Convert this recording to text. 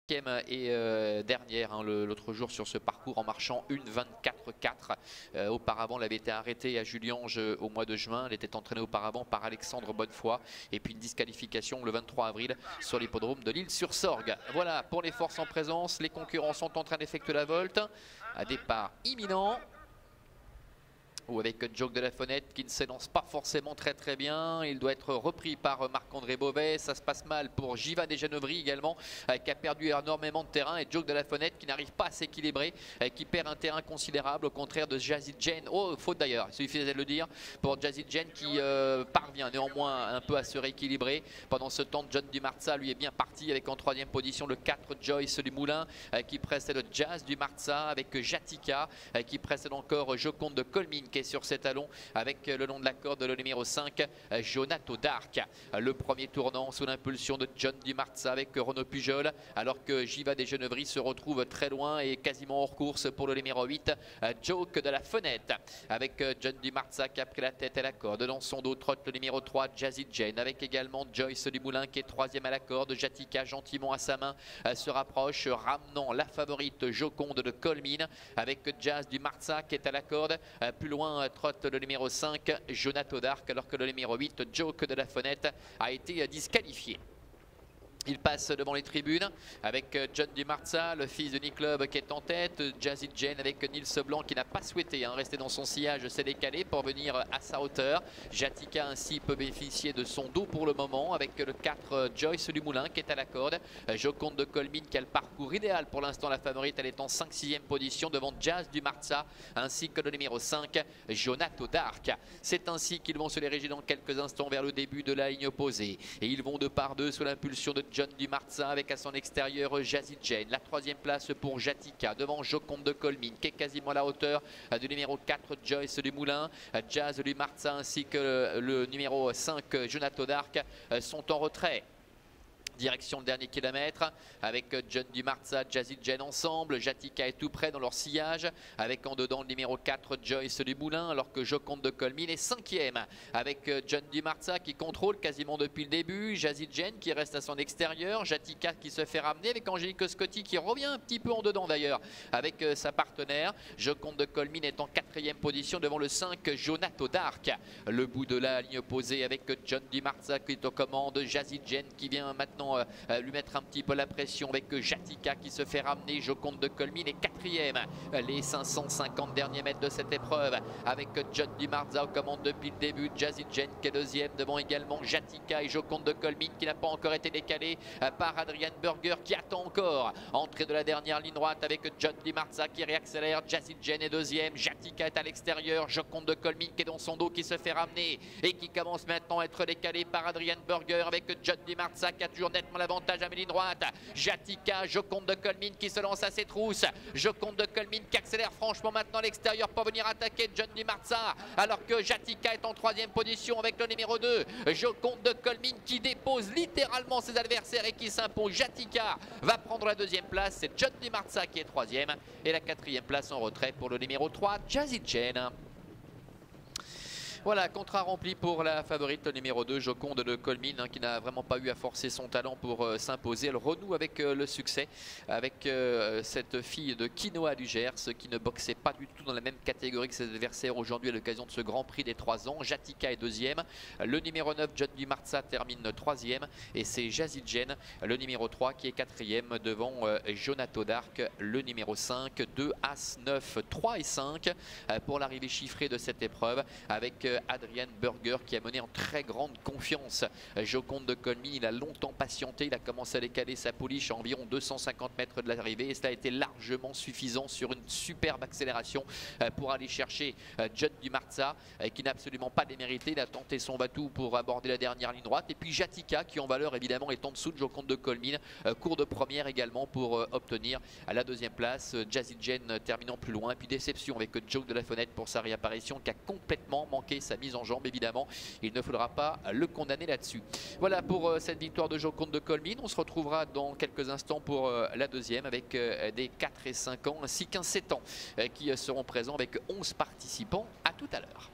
Et dernière l'autre jour sur ce parcours en marchant une 24-4. Auparavant, elle avait été arrêtée à Juliange au mois de juin. Elle était entraînée auparavant par Alexandre Bonnefoy. Et puis une disqualification le 23 avril sur l'hippodrome de l'Île-sur-Sorgue. Voilà pour les forces en présence. Les concurrents sont en train d'effectuer la volte. À départ imminent. Ou avec Joke de la Fenêtre qui ne s'élance pas forcément très bien. Il doit être repris par Marc-André Beauvais. Ça se passe mal pour Jiva Desgeneuvries également, qui a perdu énormément de terrain. Et Joke de la Fenêtre qui n'arrive pas à s'équilibrer, qui perd un terrain considérable au contraire de Jazzy Jane. Oh, faute d'ailleurs, il suffisait de le dire pour Jazzy Jane qui parvient néanmoins un peu à se rééquilibrer. Pendant ce temps, John Dumarza lui est bien parti avec en troisième position le 4 Joyce du Moulin qui précède le Jazz du Marza avec Jatika qui précède encore Joconde de Colmine qui est sur ses talons avec le long de la corde le numéro 5 Jonato Dark. Le premier tournant sous l'impulsion de John Dumarza avec Renaud Pujol, alors que Jiva Desgeneuvries se retrouve très loin et quasiment hors course pour le numéro 8 Joke de la Fenêtre avec John Dumarza qui a pris la tête à la corde. Dans son dos trotte le numéro 3 Jazzy Jane avec également Joyce du Moulin qui est troisième à la corde. Jatika gentiment à sa main se rapproche, ramenant la favorite Joconde de Colmine avec Jazz Dumarza qui est à la corde. Plus loin trotte le numéro 5 Jonato Dark, alors que le numéro 8 Joke de la Fenêtre a été disqualifié. Il passe devant les tribunes avec John Dumarza, le fils de Nick Club qui est en tête. Jazzy Jane avec Nils Blanc qui n'a pas souhaité rester dans son sillage, s'est décalé pour venir à sa hauteur. Jatika ainsi peut bénéficier de son dos pour le moment avec le 4 Joyce du Moulin qui est à la corde. Joconde de Colmine qui a le parcours idéal pour l'instant, la favorite. Elle est en 5-6e position devant Jazz Dumarza ainsi que le numéro 5 Jonato Dark. C'est ainsi qu'ils vont se diriger dans quelques instants vers le début de la ligne opposée. Et ils vont 2 par 2 sous l'impulsion de John Dumarza avec à son extérieur Jazzy Jane. La 3e place pour Jatika devant Joconde de Colmine qui est quasiment à la hauteur du numéro 4 Joyce du Moulin. Jazz Dumarza ainsi que le numéro 5 Jonato Dark sont en retrait. Direction le dernier kilomètre avec John Dumarza, Jazzy Jane ensemble. Jatika est tout près dans leur sillage avec en dedans le numéro 4 Joyce du Moulin, alors que Joconde de Colmine est 5e avec John Dumarza qui contrôle quasiment depuis le début. Jazzy Jane qui reste à son extérieur. Jatika qui se fait ramener avec Angélique Scotti qui revient un petit peu en dedans d'ailleurs avec sa partenaire. Joconde de Colmine est en 4e position devant le 5 Jonato Dark. Le bout de la ligne opposée avec John Dumarza qui est aux commandes. Jazzy Jane qui vient maintenant lui mettre un petit peu la pression avec Jatika qui se fait ramener. Joconde de Colmine est 4e. Les 550 derniers mètres de cette épreuve avec John Dumarza aux commandes depuis le début. Jazzy Jane qui est 2e devant également Jatika et Joconde de Colmine qui n'a pas encore été décalé par Adrian Burger qui attend encore. Entrée de la dernière ligne droite avec John Dumarza qui réaccélère. Jazzy Jane est 2e. Jatika est à l'extérieur. Joconde de Colmine qui est dans son dos qui se fait ramener et qui commence maintenant à être décalé par Adrian Burger avec John Dumarza qui a toujours nettement l'avantage à ligne droite. Jatika, Joconde de Colmine qui se lance à ses trousses. Joconde de Colmine qui accélère franchement maintenant à l'extérieur pour venir attaquer John Dumarza, alors que Jatika est en 3e position avec le numéro 2 Joconde de Colmine qui dépose littéralement ses adversaires et qui s'impose. Jatika va prendre la 2e place, c'est John Dumarza qui est 3e et la 4e place en retrait pour le numéro 3 Jazzy Jane. Voilà, contrat rempli pour la favorite, le numéro 2, Joconde de Colmine, qui n'a vraiment pas eu à forcer son talent pour s'imposer. Elle renoue avec le succès, avec cette fille de Quinoa du Gers, qui ne boxait pas du tout dans la même catégorie que ses adversaires aujourd'hui à l'occasion de ce Grand Prix des 3 ans. Jatika est 2e. Le numéro 9, John Dumarza, termine 3e. Et c'est Jazzy Jane, le numéro 3, qui est 4e devant Jonato Dark, le numéro 5. 2 As 9, 3 et 5 pour l'arrivée chiffrée de cette épreuve, avec Adrian Burger qui a mené en très grande confiance Joconde de Colmine. Il a longtemps patienté, il a commencé à décaler sa pouliche à environ 250 mètres de l'arrivée et cela a été largement suffisant sur une superbe accélération pour aller chercher John Dumarza qui n'a absolument pas démérité. Il a tenté son batou pour aborder la dernière ligne droite, et puis Jatika qui en valeur évidemment est en dessous de Joconde de Colmine, cours de première également pour obtenir la 2e place. Jazzy Jane terminant plus loin, et puis déception avec Joke de la Fenêtre pour sa réapparition qui a complètement manqué sa mise en jambe. Évidemment, il ne faudra pas le condamner là-dessus. Voilà pour cette victoire de Joconde de Colmine. On se retrouvera dans quelques instants pour la 2e avec des 4 et 5 ans ainsi qu'un 7 ans qui seront présents avec 11 participants. À tout à l'heure.